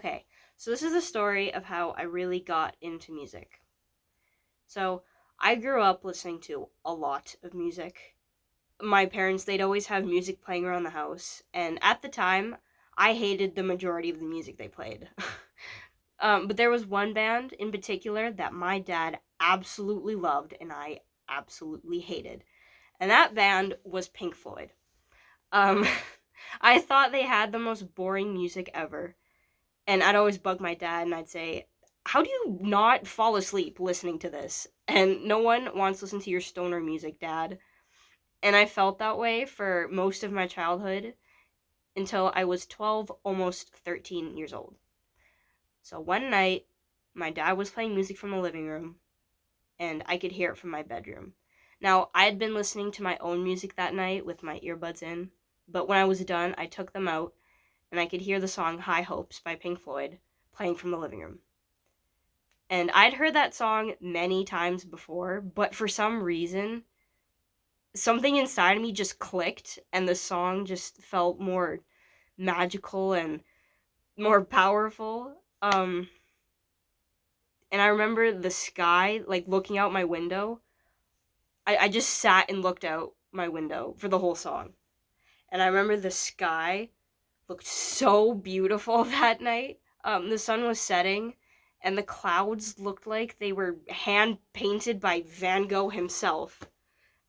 Okay, so this is the story of how I really got into music. So, I grew up listening to a lot of music. My parents, they'd always have music playing around the house, and at the time, I hated the majority of the music they played. But there was one band in particular that my dad absolutely loved and I absolutely hated. And that band was Pink Floyd. Um, I thought they had the most boring music ever. And I'd always bug my dad and I'd say, "How do you not fall asleep listening to this?" And no one wants to listen to your stoner music, Dad. And I felt that way for most of my childhood until I was 12, almost 13 years old. So one night, my dad was playing music from the living room, and I could hear it from my bedroom. Now, I had been listening to my own music that night with my earbuds in, but when I was done, I took them out, and I could hear the song High Hopes by Pink Floyd playing from the living room. And I'd heard that song many times before, but for some reason, something inside of me just clicked, and the song just felt more magical and more powerful. And I remember the sky, like looking out my window. I just sat and looked out my window for the whole song. And I remember the sky looked so beautiful that night. The sun was setting, and the clouds looked like they were hand painted by Van Gogh himself.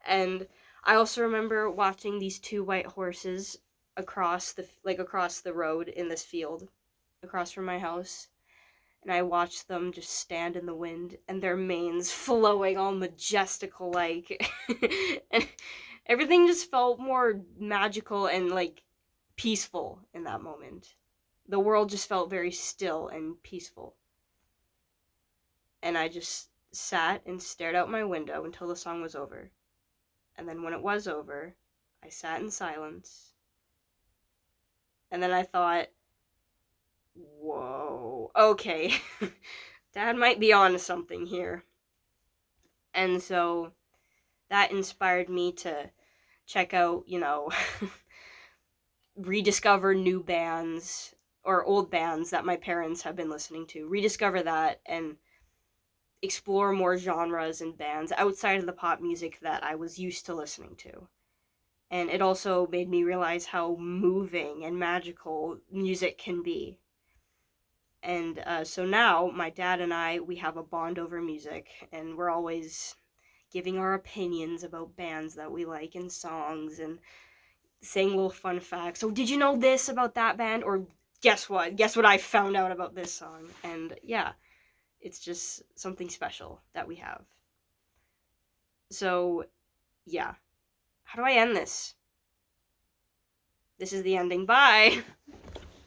And I also remember watching these two white horses across the road in this field across from my house. And I watched them just stand in the wind and their manes flowing all majestical like and everything just felt more magical and like peaceful in that moment. The world just felt very still and peaceful. And I just sat and stared out my window until the song was over. And then when it was over, I sat in silence. And then I thought, whoa, okay. Dad might be on to something here. And so that inspired me to check out, rediscover new bands or old bands that my parents have been listening to. Rediscover that and explore more genres and bands outside of the pop music that I was used to listening to. And it also made me realize how moving and magical music can be. And so now my dad and we have a bond over music, and we're always giving our opinions about bands that we like and songs and saying little fun facts. So did you know this about that band? Or guess what? Guess what I found out about this song? And yeah, it's just something special that we have. So yeah. How do I end this? This is the ending. Bye!